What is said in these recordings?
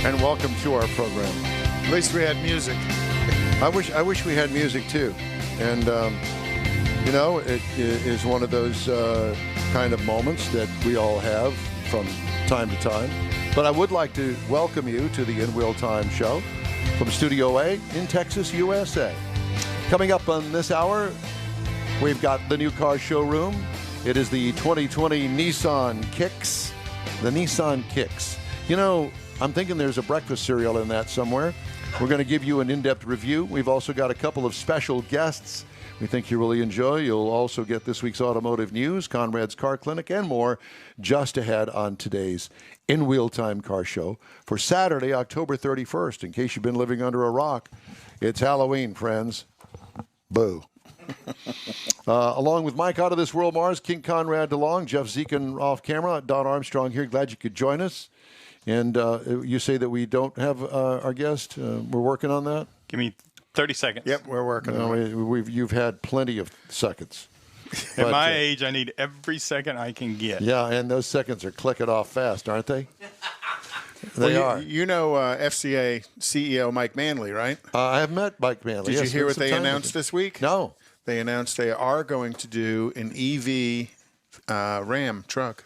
and welcome to our program. At least we had music. I wish we had music too, and it is one of those kind of moments that we all have from time to time. But I would like to welcome you to the In Wheel Time show from Studio A in Texas, USA. Coming up on this hour, we've got the new car showroom. It is the 2020 Nissan Kicks. The Nissan Kicks. You know, I'm thinking there's a breakfast cereal in that somewhere. We're going to give you an in-depth review. We've also got a couple of special guests we think you really enjoy. You'll also get this week's automotive news, Conrad's Car Clinic, and more just ahead on today's In Wheel Time car show for Saturday, October 31st. In case you've been living under a rock, it's Halloween, friends. Boo. Along with Mike out of this world, Mars, King Conrad DeLong, Jeff Zekin off camera, Don Armstrong here. Glad you could join us. And you say that we don't have our guest. We're working on that. Give me 30 seconds. Yep, we're working on it. You've had plenty of seconds. At my age, I need every second I can get. Yeah, and those seconds are clicking off fast, aren't they? They are. You know FCA CEO Mike Manley, right? I have met Mike Manley. Did you hear what they announced this week? No. They announced they are going to do an EV Ram truck.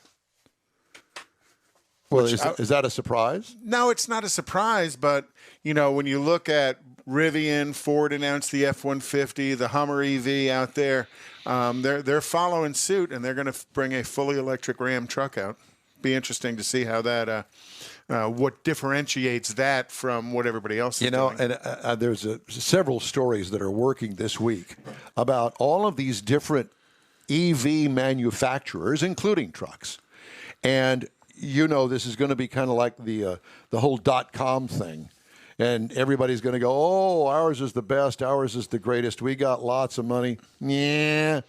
Well, is that a surprise? No, it's not a surprise, but, you know, when you look at Rivian, Ford announced the F-150, the Hummer EV out there, they're following suit, and they're going to bring a fully electric Ram truck out. Be interesting to see how that, what differentiates that from what everybody else is doing. And there's several stories that are working this week about all of these different EV manufacturers, including trucks. And this is going to be kind of like the whole .com thing. And everybody's going to go, oh, ours is the best. Ours is the greatest. We got lots of money. Yeah,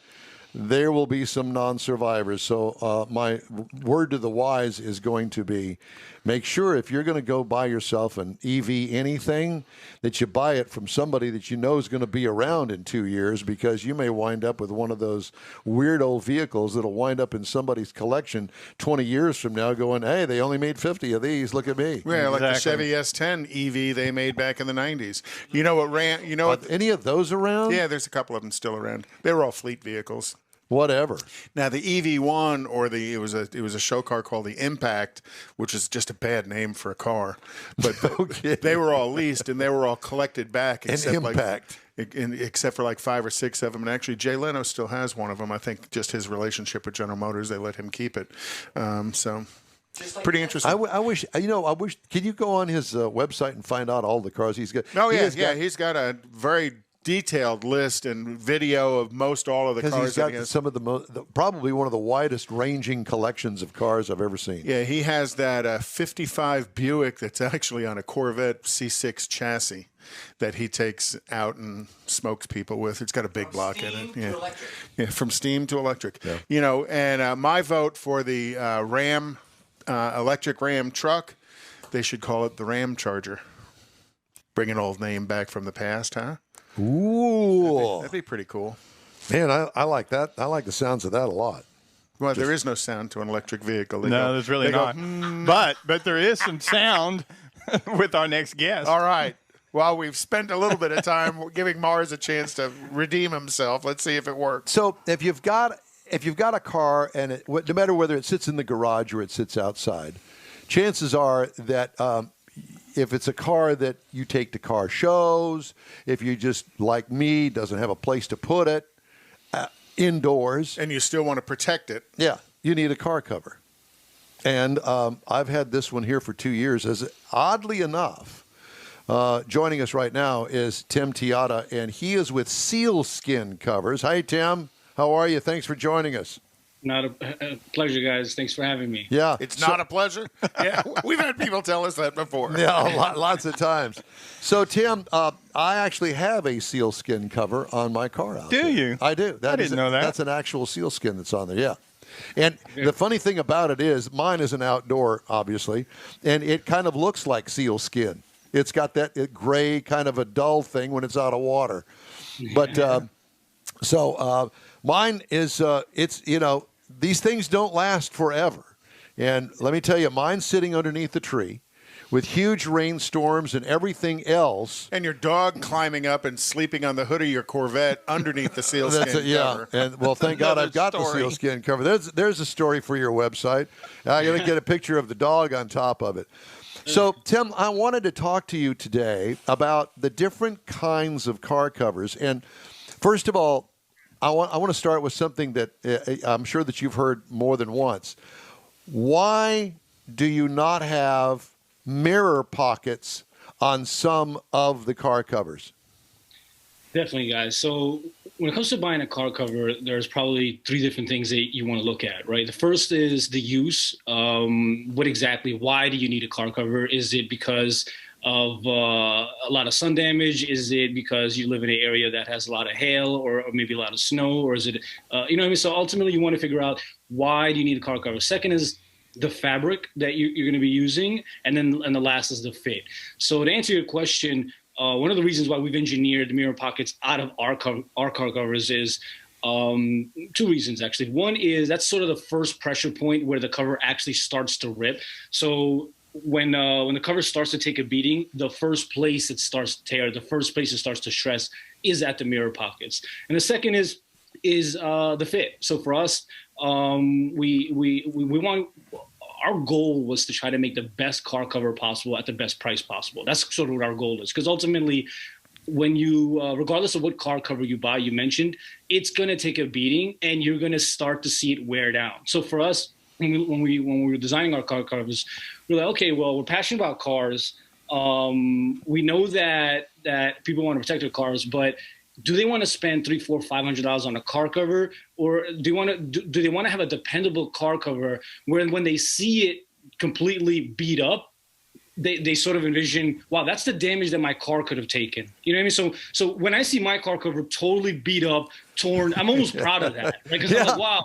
there will be some non-survivors. So my word to the wise is going to be, make sure if you're going to go buy yourself an EV anything, that you buy it from somebody that you know is going to be around in 2 years, because you may wind up with one of those weird old vehicles that'll wind up in somebody's collection 20 years from now going, hey, they only made 50 of these. Look at me. Yeah, like the Chevy S10 EV they made back in the 90s. You know what ran? You know what? Any of those around? Yeah, there's a couple of them still around. They were all fleet vehicles. Whatever. Now the EV1 or it was a show car called the Impact, which is just a bad name for a car, but they were all leased and they were all collected back. Except for like 5 or 6 of them, and actually Jay Leno still has one of them. I think just his relationship with General Motors, they let him keep it. So. Pretty interesting. I wish. Can you go on his website and find out all the cars he's got? Oh yeah, he's got a very detailed list and video of most all of the cars. He's got some of probably one of the widest ranging collections of cars I've ever seen. Yeah, he has that 55 Buick that's actually on a Corvette C6 chassis that he takes out and smokes people with. It's got a big block in it. Yeah, from steam to electric. Yeah. And my vote for the Ram electric Ram truck, they should call it the Ram Charger. Bring an old name back from the past, huh? Ooh. That'd be pretty cool. Man, I like that. I like the sounds of that a lot. Well, there is no sound to an electric vehicle. There's really not. But there is some sound with our next guest. All right. Well, we've spent a little bit of time giving Mars a chance to redeem himself. Let's see if it works. So if you've got a car, and no matter whether it sits in the garage or it sits outside, chances are that if it's a car that you take to car shows, if you just, like me, doesn't have a place to put it indoors. And you still want to protect it. Yeah, you need a car cover. And I've had this one here for 2 years. Oddly enough, joining us right now is Tim Teita, and he is with Sealskin Covers. Hi, Tim. How are you? Thanks for joining us. Not a pleasure, guys. Thanks for having me. Yeah. It's not a pleasure? Yeah, we've had people tell us that before. Yeah, lots of times. So, Tim, I actually have a sealskin cover on my car out there. Do you? I do. I didn't know that. That's an actual sealskin that's on there, yeah. And the funny thing about it is, mine is an outdoor, obviously, and it kind of looks like sealskin. It's got that gray kind of a dull thing when it's out of water. But mine is, these things don't last forever. And let me tell you, mine's sitting underneath the tree. with huge rainstorms and everything else. And your dog climbing up and sleeping on the hood of your Corvette underneath the sealskin cover. And well, thank God I've got the sealskin cover. There's a story for your website. I got to get a picture of the dog on top of it. So, Tim, I wanted to talk to you today about the different kinds of car covers. And first of all, I want to start with something that I'm sure that you've heard more than once. Why do you not have mirror pockets on some of the car covers? Definitely, guys. So when it comes to buying a car cover, there's probably three different things that you want to look at, right? The first is the use. Why do you need a car cover? Is it because of a lot of sun damage? Is it because you live in an area that has a lot of hail or maybe a lot of snow? Or is it, you know what I mean? So ultimately, you want to figure out why do you need a car cover? Second is the fabric that you're going to be using. And the last is the fit. So to answer your question, one of the reasons why we've engineered the mirror pockets out of our car covers is two reasons, actually. One is that's sort of the first pressure point where the cover actually starts to rip. So when the cover starts to take a beating, the first place it starts to tear, the first place it starts to stress is at the mirror pockets. And the second is the fit. So for us, we want. Our goal was to try to make the best car cover possible at the best price possible. That's sort of what our goal is. Because ultimately, when you, regardless of what car cover you buy, you mentioned, it's going to take a beating and you're going to start to see it wear down. So for us, when we were designing our car covers, we're like, okay, well, we're passionate about cars. We know that people want to protect their cars, but do they want to spend $300, $400, $500 on a car cover, or do they want to have a dependable car cover where when they see it completely beat up, they sort of envision, wow, that's the damage that my car could have taken. You know what I mean? So when I see my car cover totally beat up, torn, I'm almost proud of that, right? Because I'm like, wow.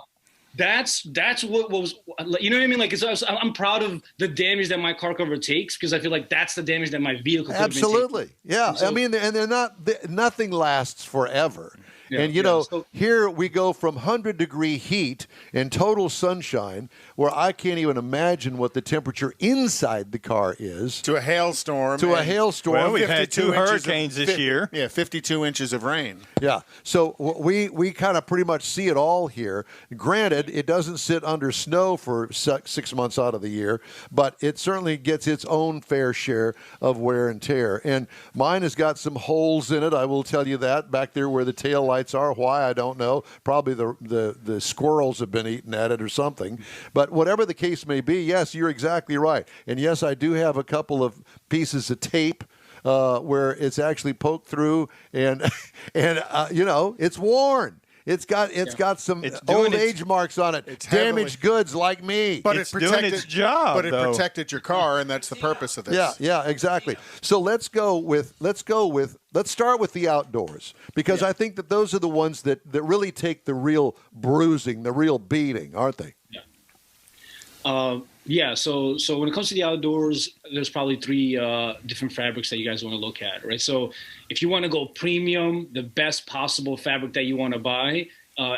That's what was, you know what I mean? Like, I'm proud of the damage that my car cover takes because I feel like that's the damage that my vehicle could have been taking. Absolutely, yeah. So, I mean, and they're not. Nothing lasts forever. Yeah, and, you know, here we go from 100-degree heat and total sunshine, where I can't even imagine what the temperature inside the car is. To a hailstorm. Well, we've had 2 hurricanes this year. Yeah, 52 inches of rain. Yeah. So we kind of pretty much see it all here. Granted, it doesn't sit under snow for 6 months out of the year, but it certainly gets its own fair share of wear and tear. And mine has got some holes in it, I will tell you that, back there where the tail lights are. Why, I don't know. Probably the squirrels have been eating at it or something. But whatever the case may be, yes, you're exactly right. And yes, I do have a couple of pieces of tape where it's actually poked through and you know, it's worn. It's got some old age marks on it. It's damaged goods like me. But it's doing its job. But it protected your car, and that's the purpose of this. Yeah, exactly. So let's start with the outdoors, because I think that those are the ones that really take the real bruising, the real beating, aren't they? Yeah. So when it comes to the outdoors, there's probably 3 different fabrics that you guys want to look at, right? So if you want to go premium, the best possible fabric that you want to buy,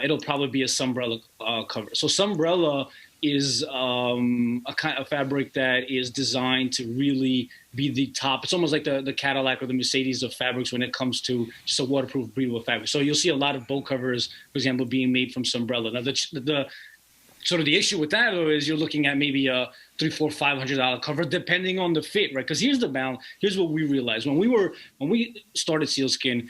it'll probably be a Sunbrella cover. So Sunbrella is a kind of fabric that is designed to really be the top. It's almost like the Cadillac or the Mercedes of fabrics when it comes to just a waterproof, breathable fabric. So you'll see a lot of boat covers, for example, being made from Sunbrella. Now, the sort of the issue with that, though, is you're looking at maybe a $300, $400, $500 cover, depending on the fit, right? Because here's what we realized when we started Sealskin,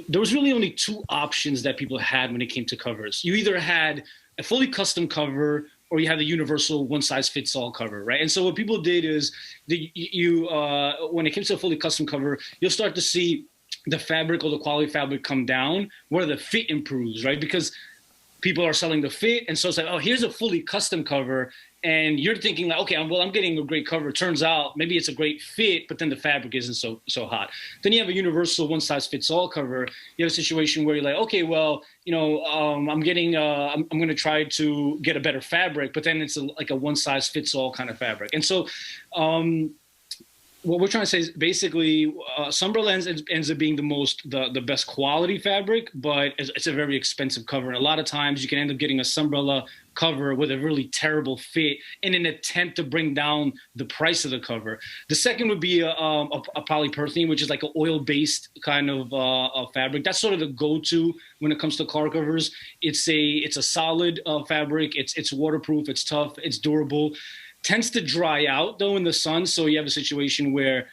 there was really only 2 options that people had when it came to covers. You either had a fully custom cover or you had the universal one-size-fits-all cover, right? And so what people did is when it came to a fully custom cover, you'll start to see the fabric or the quality fabric come down where the fit improves, right? Because people are selling the fit, and so it's like, oh, here's a fully custom cover, and you're thinking like, okay, I'm getting a great cover. Turns out maybe it's a great fit, but then the fabric isn't so hot. Then you have a universal one-size-fits-all cover. You have a situation where you're like, okay, well, you know, I'm going to try to get a better fabric, but then it's like a one-size-fits-all kind of fabric. And so what we're trying to say is basically Sunbrella ends up being the best quality fabric, but it's a very expensive cover. And a lot of times you can end up getting a Sunbrella cover with a really terrible fit in an attempt to bring down the price of the cover. The second would be a polypurethane, which is like an oil-based kind of fabric. That's sort of the go-to when it comes to car covers. It's a solid fabric. It's waterproof. It's tough. It's durable. Tends to dry out though in the sun, so you have a situation where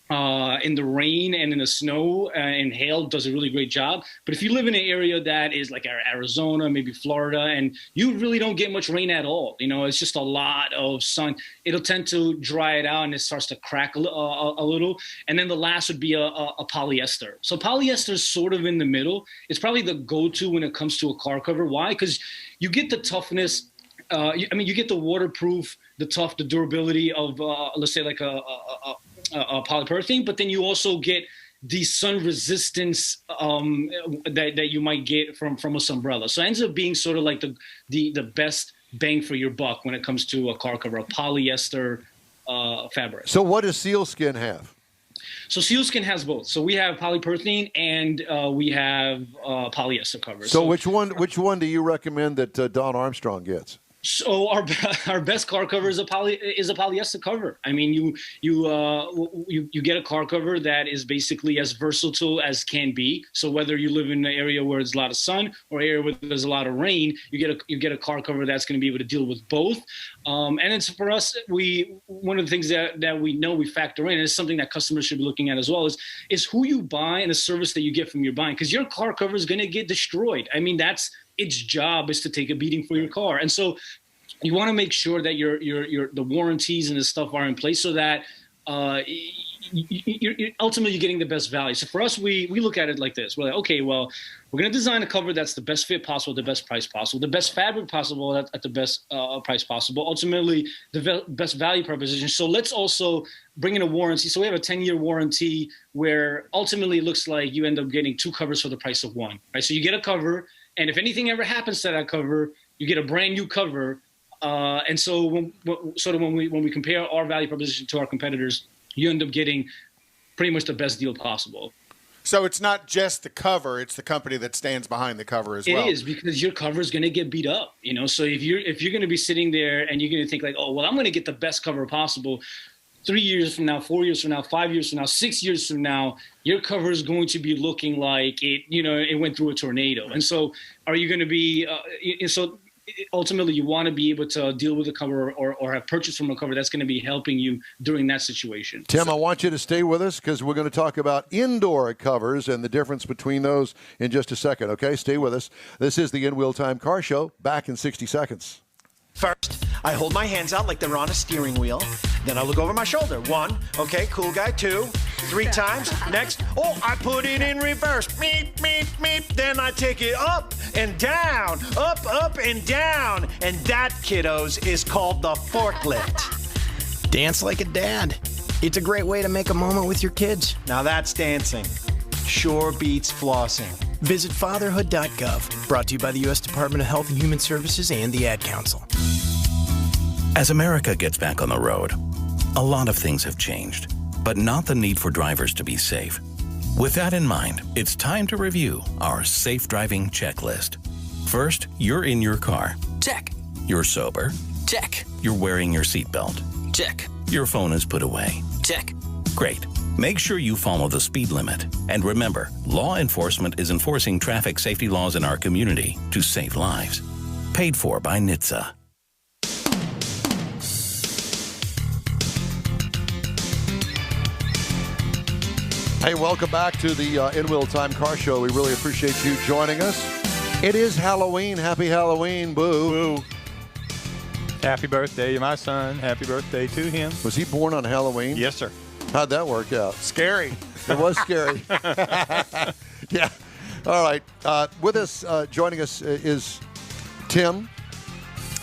in the rain and in the snow and hail does a really great job. But if you live in an area that is like Arizona, maybe Florida, and you really don't get much rain at all, it's just a lot of sun, it'll tend to dry it out and it starts to crack a little. And then the last would be a polyester. So polyester is sort of in the middle. It's probably the go-to when it comes to a car cover. Why? Because you get the toughness. You get the waterproof, the tough, the durability of, let's say, like a polypurethane, but then you also get the sun resistance that you might get from a Sunbrella. So it ends up being sort of like the best bang for your buck when it comes to a car cover, a polyester fabric. So what does sealskin have? So sealskin has both. So we have polypurethane and we have polyester covers. So which one do you recommend that Don Armstrong gets? So our best car cover is a polyester cover. I mean, you get a car cover that is basically as versatile as can be. So whether you live in an area where there's a lot of sun or an area where there's a lot of rain, you get a car cover that's going to be able to deal with both. And it's for us, one of the things that we factor in, and it's something that customers should be looking at as well, is who you buy and the service that you get from your buying, because your car cover is going to get destroyed. I mean, that's its job, is to take a beating for your car. And so you want to make sure that the warranties and the stuff are in place so that you're ultimately getting the best value. So for us, we look at it like this. We're like, okay, well, we're going to design a cover that's the best fit possible, the best price possible, the best fabric possible at the best price possible, ultimately the best value proposition. So let's also bring in a warranty. So we have a 10-year warranty where ultimately it looks like you end up getting two covers for the price of one, right? So you get a cover, and if anything ever happens to that cover, you get a brand new cover. And so when we compare our value proposition to our competitors, you end up getting pretty much the best deal possible. So it's not just the cover; it's the company that stands behind the cover as well. It is, because your cover is going to get beat up. So if you're going to be sitting there and you're going to think like, oh well, I'm going to get the best cover possible. 3 years from now, 4 years from now, 5 years from now, 6 years from now, your cover is going to be looking like it went through a tornado. And so, are you going to be? Ultimately, you want to be able to deal with a cover or have purchased from a cover that's going to be helping you during that situation. Tim, I want you to stay with us because we're going to talk about indoor covers and the difference between those in just a second, okay? Stay with us. This is the In Wheel Time Car Show. Back in 60 seconds. First, I hold my hands out like they're on a steering wheel. Then I look over my shoulder. 1, okay, cool guy. 2, 3 times. Next, I put it in reverse. Meep, meep, meep. Then I take it up and down, up and down. And that, kiddos, is called the forklift. Dance like a dad. It's a great way to make a moment with your kids. Now that's dancing. Sure beats flossing. Visit fatherhood.gov. Brought to you by the U.S. Department of Health and Human Services and the Ad Council. As America gets back on the road, a lot of things have changed, but not the need for drivers to be safe. With that in mind, it's time to review our safe driving checklist. First, you're in your car. Check. You're sober. Check. You're wearing your seatbelt. Check. Your phone is put away. Check. Great. Make sure you follow the speed limit. And remember, law enforcement is enforcing traffic safety laws in our community to save lives. Paid for by NHTSA. Hey, welcome back to the In Wheel Time Car Show. We really appreciate you joining us. It is Halloween. Happy Halloween, Boo. Boo. Happy birthday to my son. Happy birthday to him. Was he born on Halloween? Yes, sir. How'd that work out? Scary. It was scary. Yeah. All right. With us, joining us is Tim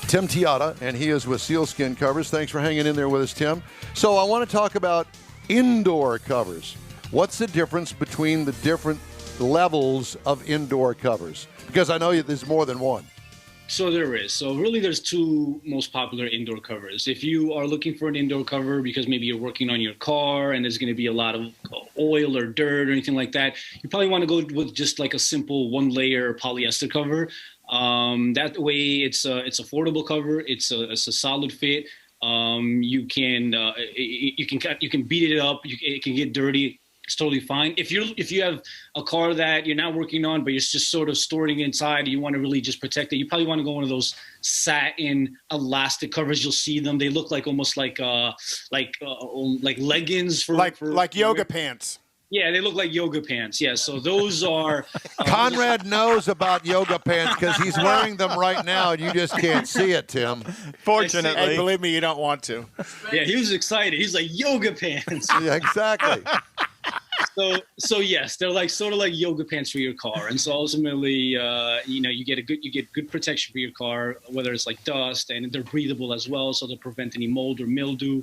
Teita, and he is with Sealskin Covers. Thanks for hanging in there with us, Tim. So I want to talk about indoor covers. What's the difference between the different levels of indoor covers? Because I know there's more than one. So there is. So really there's two most popular indoor covers. If you are looking for an indoor cover because maybe you're working on your car and there's going to be a lot of oil or dirt or anything like that, you probably want to go with just like a simple one-layer polyester cover. That way it's affordable cover. It's a solid fit. You can beat it up. It can get dirty. It's totally fine. If you have a car that you're not working on, but you're just sort of storing inside, you want to really just protect it, you probably want to go one of those satin elastic covers. You'll see them. They look like almost like leggings for yoga pants. Yeah, they look like yoga pants. Yeah, so those are. Conrad knows about yoga pants because he's wearing them right now, and you just can't see it, Tim. Fortunately. Hey, believe me, you don't want to. Yeah, he was excited. He's like, yoga pants. Yeah, exactly. So yes, they're like sort of like yoga pants for your car, and so ultimately, you get good protection for your car, whether it's like dust, and they're breathable as well, so they'll prevent any mold or mildew.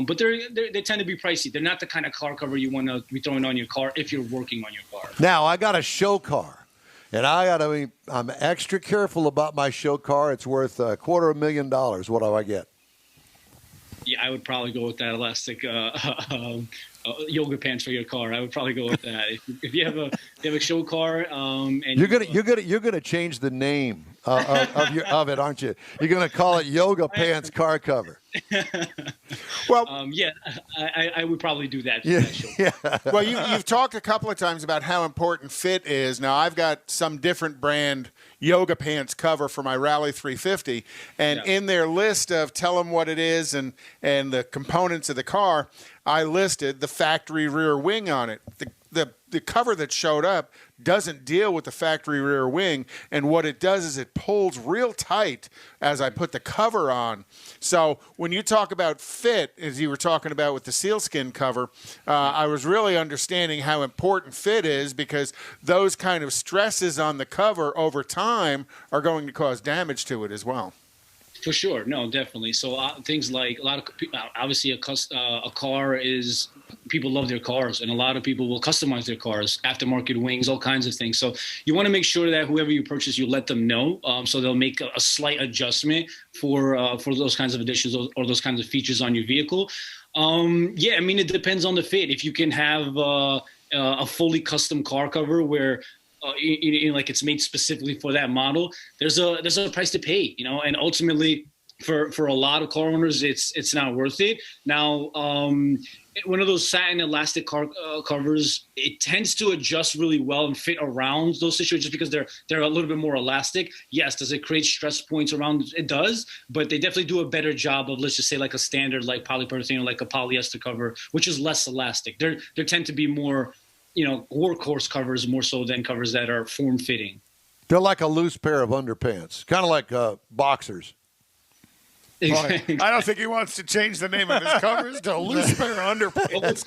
But they tend to be pricey. They're not the kind of car cover you want to be throwing on your car if you're working on your car. Now I got a show car, and I'm extra careful about my show car. It's worth $250,000. What do I get? Yeah, I would probably go with that elastic yoga pants for your car. I would probably go with that. If you have a show car, and you're gonna change the name of it, aren't you? You're gonna call it Yoga Pants Car Cover. Well, yeah, I would probably do that. For yeah, that show. yeah. Well, you've talked a couple of times about how important fit is. Now, I've got some different brand yoga pants cover for my Rally 350, and in their list of tell them what it is and the components of the car, I listed the factory rear wing on it. The cover that showed up doesn't deal with the factory rear wing, and what it does is it pulls real tight as I put the cover on. So when you talk about fit, as you were talking about with the sealskin cover, I was really understanding how important fit is, because those kind of stresses on the cover over time are going to cause damage to it as well. For sure, no, definitely. So things like obviously a car is, people love their cars, and a lot of people will customize their cars, aftermarket wings, all kinds of things. So you want to make sure that whoever you purchase, you let them know, so they'll make a slight adjustment for those kinds of additions or those kinds of features on your vehicle. Yeah, I mean, it depends on the fit. If you can have a fully custom car cover where like it's made specifically for that model, there's a price to pay, and ultimately for a lot of car owners, it's not worth it. Now, one of those satin elastic car covers, it tends to adjust really well and fit around those situations because they're a little bit more elastic. Yes, does it create stress points around? It does, but they definitely do a better job of, let's just say, like a standard like polyurethane or like a polyester cover, which is less elastic. There tend to be more workhorse covers more so than covers that are form-fitting. They're like a loose pair of underpants, kind of like boxers. I don't think he wants to change the name of his covers to a loose pair of underpants.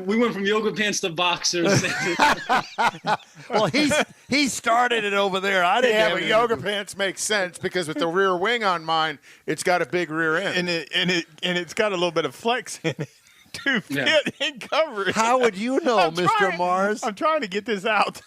we went from yoga pants to boxers. Well, he started it over there. I didn't. Yeah, but yoga pants make sense because with the rear wing on mine, it's got a big rear end, and it's got a little bit of flex in it to fit and cover it. How would you know, Mr. Mars? I'm trying to get this out.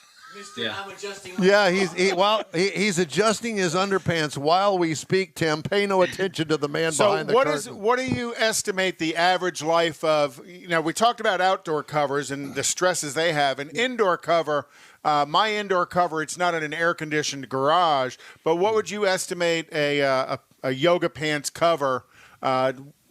I'm adjusting. Yeah, he's adjusting his underpants while we speak. Tim, pay no attention to the man behind the curtain. So what do you estimate the average life of? We talked about outdoor covers and the stresses they have. An indoor cover, my indoor cover, it's not in an air-conditioned garage. But what would you estimate a yoga pants cover?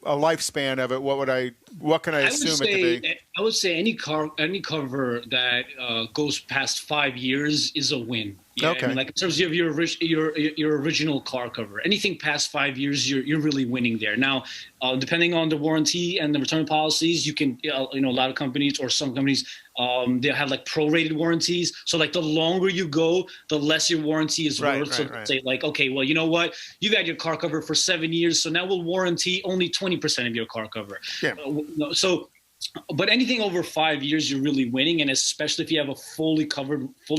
A lifespan of it, what can I assume it to be? I would say any cover that goes past 5 years is a win. Yeah, okay. I mean, like in terms of your original car cover, anything past 5 years, you're really winning there. Now, depending on the warranty and the return policies, you can a lot of companies or some companies they have like prorated warranties. So like the longer you go, the less your warranty is worth. So say like, okay, well, you know what, you've had your car cover for 7 years, so now we'll warranty only 20% of your car cover. Yeah. But anything over 5 years, you're really winning, and especially if you have a fully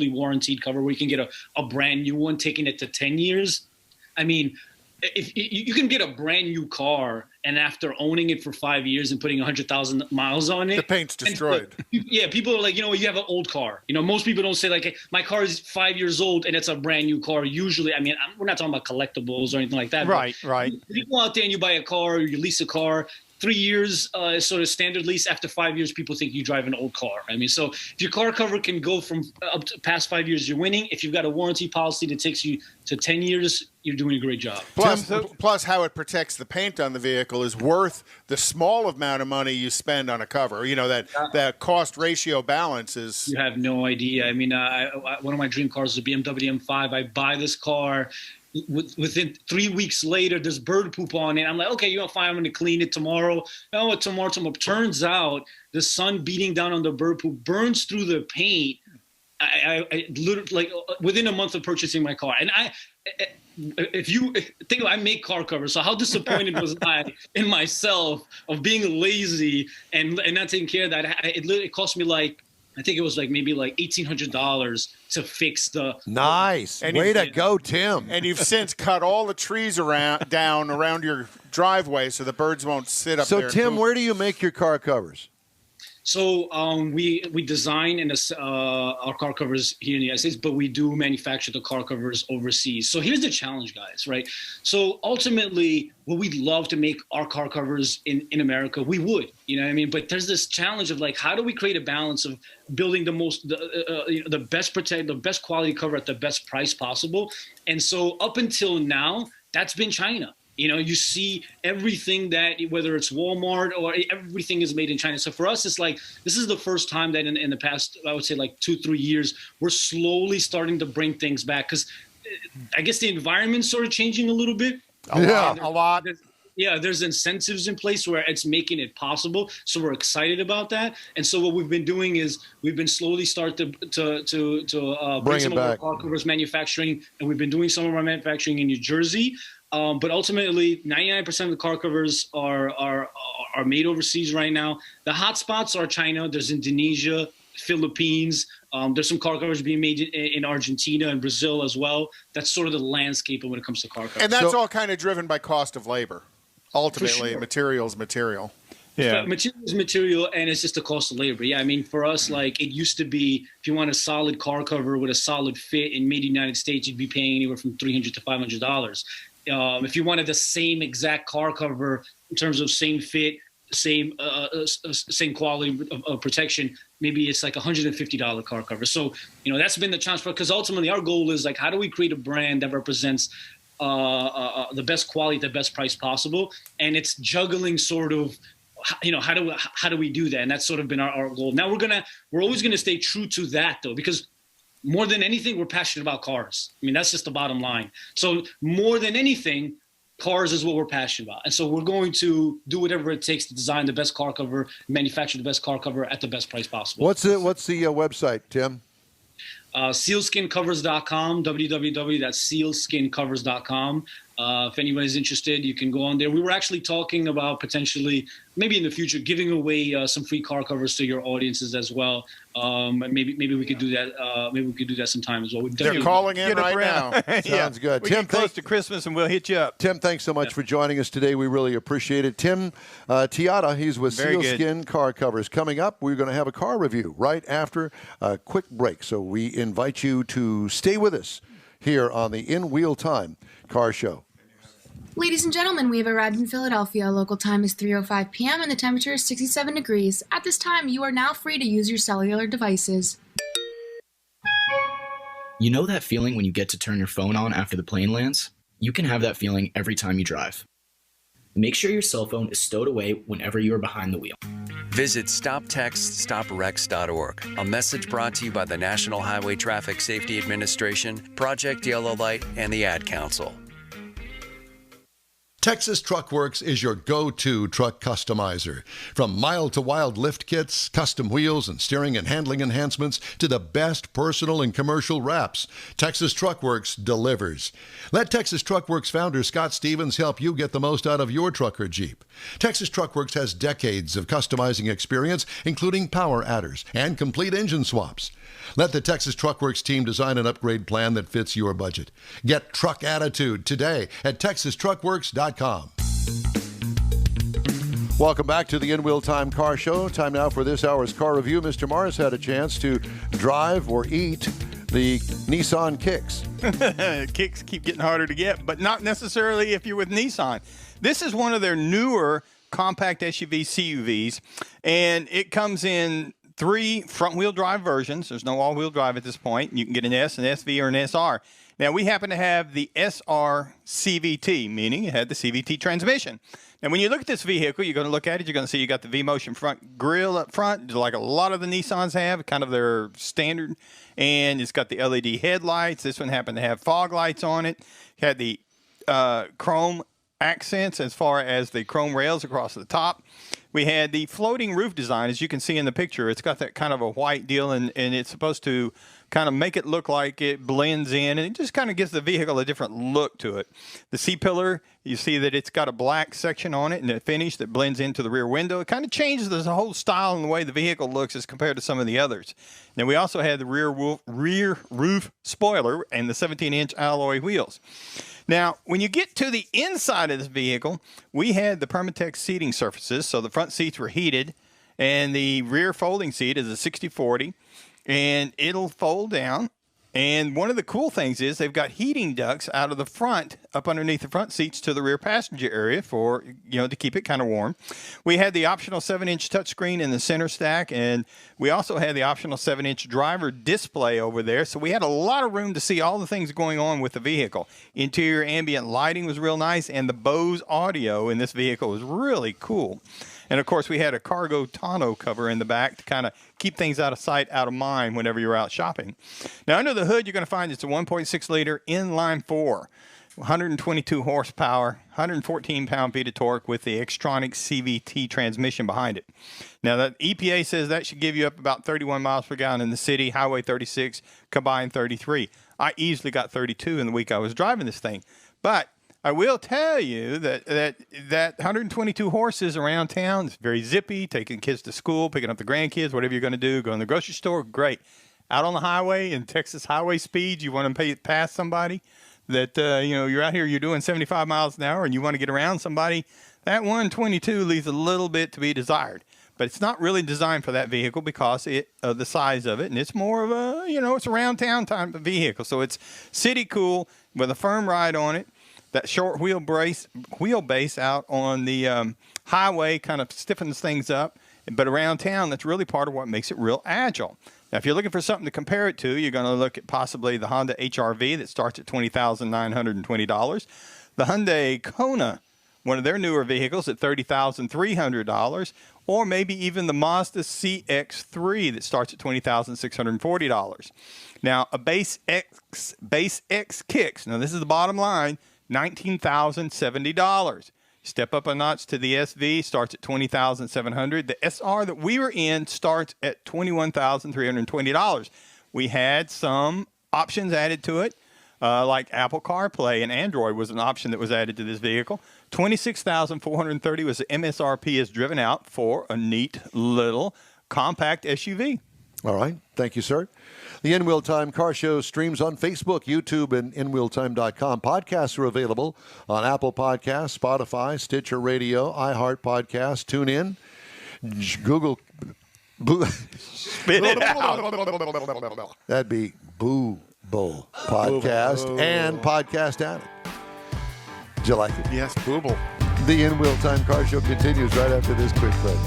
warranted cover where you can get a brand new one, taking it to 10 years. I mean, if you can get a brand new car, and after owning it for 5 years and putting 100,000 miles on it, the paint's destroyed. Yeah, people are like, you have an old car. Most people don't say like, hey, my car is 5 years old and it's a brand new car. Usually, I mean, we're not talking about collectibles or anything like that. Right. If you go out there and you buy a car or you lease a car, 3 years is sort of standard lease. After 5 years, people think you drive an old car. I mean, so if your car cover can go from up to past 5 years, you're winning. If you've got a warranty policy that takes you to 10 years, you're doing a great job. Plus, how it protects the paint on the vehicle is worth the small amount of money you spend on a cover. That cost ratio balance is. You have no idea. I mean, one of my dream cars is a BMW M5. I buy this car. Within 3 weeks later, there's bird poop on it. I'm like, okay, fine, I'm going to clean it tomorrow. No, tomorrow. Turns out the sun beating down on the bird poop burns through the paint. I literally, like, within a month of purchasing my car. And if you think I make car covers, so how disappointed was I in myself of being lazy and not taking care of that? It literally cost me I think it was maybe $1,800 to fix the. Nice. Way to go, Tim. And you've since cut all the trees down around your driveway so the birds won't sit up there. So, Tim, where do you make your car covers? So we design our car covers here in the United States, but we do manufacture the car covers overseas. So here's the challenge, guys, right? So ultimately, would we love to make our car covers in America? We would, you know what I mean? But there's this challenge of how do we create a balance of building the best quality cover at the best price possible? And so up until now, that's been China. You see everything that, whether it's Walmart or everything is made in China. So for us, it's this is the first time that in the past, I would say 2-3 years, we're slowly starting to bring things back because I guess the environment's sort of changing a little bit. A lot. Yeah, there's incentives in place where it's making it possible. So we're excited about that. And so what we've been doing is we've been slowly starting to bring some of our car covers manufacturing, and we've been doing some of our manufacturing in New Jersey. But ultimately, 99% of the car covers are made overseas right now. The hot spots are China. There's Indonesia, Philippines. There's some car covers being made in Argentina and Brazil as well. That's sort of the landscape when it comes to car covers. And that's all kind of driven by cost of labor. Ultimately, sure. Materials. Yeah. Material is material, and it's just the cost of labor. Yeah, I mean, for us, it used to be, if you want a solid car cover with a solid fit and made in the United States, you'd be paying anywhere from $300 to $500. If you wanted the same exact car cover in terms of same fit, same quality of protection, maybe it's $150 car cover. So, that's been the challenge because ultimately our goal is how do we create a brand that represents the best quality, the best price possible, and it's juggling sort of. How do we do that? And that's sort of been our goal. Now we're always gonna stay true to that though, because more than anything, we're passionate about cars. I mean, that's just the bottom line. So more than anything, cars is what we're passionate about. And so we're going to do whatever it takes to design the best car cover, manufacture the best car cover at the best price possible. What's the website, Tim? Sealskincovers.com, www.sealskincovers.com. If anybody's interested, you can go on there. We were actually talking about potentially, maybe in the future, giving away some free car covers to your audiences as well. Maybe we could do that. Maybe we could do that sometime as well. They're calling in right now. Sounds good. We Tim, get close to Christmas and we'll hit you up. Tim, thanks so much for joining us today. We really appreciate it. Tim Teita, he's with Sealskin Car Covers. Coming up, we're going to have a car review right after a quick break. So we invite you to stay with us here on the In Wheel Time Car Show. Ladies and gentlemen, we have arrived in Philadelphia. Local time is 3:05 p.m. and the temperature is 67 degrees. At this time, you are now free to use your cellular devices. You know that feeling when you get to turn your phone on after the plane lands? You can have that feeling every time you drive. Make sure your cell phone is stowed away whenever you are behind the wheel. Visit StopTextStopWrecks.org. A message brought to you by the National Highway Traffic Safety Administration, Project Yellow Light, and the Ad Council. Texas Truck Works is your go-to truck customizer. From mild-to-wild lift kits, custom wheels, and steering and handling enhancements to the best personal and commercial wraps, Texas Truck Works delivers. Let Texas Truck Works founder Scott Stevens help you get the most out of your truck or Jeep. Texas Truck Works has decades of customizing experience, including power adders and complete engine swaps. Let the Texas Truck Works team design an upgrade plan that fits your budget. Get truck attitude today at TexasTruckWorks.com. Welcome back to the In Wheel Time Car Show. Time now for this hour's car review. Mr. Morris had a chance to drive or eat the Nissan Kicks. Kicks keep getting harder to get, but not necessarily if you're with Nissan. This is one of their newer compact SUV CUVs, and it comes in 3 front-wheel drive versions. There's no all-wheel drive at this point. You can get an S, an SV, or an SR. Now, we happen to have the SR CVT, meaning it had the CVT transmission. Now, when you look at this vehicle, you're going to look at it, you're going to see you got the V-Motion front grille up front, like a lot of the Nissans have, kind of their standard. And it's got the LED headlights. This one happened to have fog lights on it. It had the chrome accents as far as the chrome rails across the top. We had the floating roof design, as you can see in the picture. It's got that kind of a white deal, and it's supposed to kind of make it look like it blends in, and it just kind of gives the vehicle a different look to it. The C-pillar, you see that it's got a black section on it and a finish that blends into the rear window. It kind of changes the whole style and the way the vehicle looks as compared to some of the others. Now, we also had the rear roof spoiler and the 17-inch alloy wheels. Now, when you get to the inside of this vehicle, we had the Permatex seating surfaces, so the front seats were heated, and the rear folding seat is a 60/40, and it'll fold down. And one of the cool things is they've got heating ducts out of the front, up underneath the front seats to the rear passenger area for, to keep it kind of warm. We had the optional 7-inch touchscreen in the center stack, and we also had the optional 7-inch driver display over there. So we had a lot of room to see all the things going on with the vehicle. Interior ambient lighting was real nice, and the Bose audio in this vehicle was really cool. And, of course, we had a cargo tonneau cover in the back to kind of keep things out of sight, out of mind whenever you're out shopping. Now, under the hood, you're going to find it's a 1.6-liter inline-4, 122 horsepower, 114 pound-feet of torque with the Xtronic CVT transmission behind it. Now, the EPA says that should give you up about 31 miles per gallon in the city, Highway 36, combined 33. I easily got 32 in the week I was driving this thing. But I will tell you that 122 horses around town is very zippy, taking kids to school, picking up the grandkids, whatever you're going to do, go in the grocery store, great. Out on the highway in Texas highway speed, you want to pass somebody that, you're out here, you're doing 75 miles an hour and you want to get around somebody, that 122 leaves a little bit to be desired. But it's not really designed for that vehicle because of the size of it, and it's more of a, it's a around town type of vehicle. So it's city cool with a firm ride on it. That short wheelbase out on the highway kind of stiffens things up. But around town, that's really part of what makes it real agile. Now, if you're looking for something to compare it to, you're going to look at possibly the Honda HR-V that starts at $20,920. The Hyundai Kona, one of their newer vehicles, at $30,300. Or maybe even the Mazda CX-3 that starts at $20,640. Now, a Base X Kicks, now this is the bottom line, $19,070. Step up a notch to the SV, starts at $20,700. The SR that we were in starts at $21,320. We had some options added to it, like Apple CarPlay and Android was an option that was added to this vehicle. $26,430 was the MSRP is driven out for a neat little compact SUV. All right. Thank you, sir. The In Wheel Time Car Show streams on Facebook, YouTube, and InWheelTime.com. Podcasts are available on Apple Podcasts, Spotify, Stitcher Radio, iHeart Podcasts, TuneIn, Google. Spit it out. That'd be Boo Bull Podcast and Podcast Addict. Did you like it? Yes, Booble. The In Wheel Time Car Show continues right after this quick break.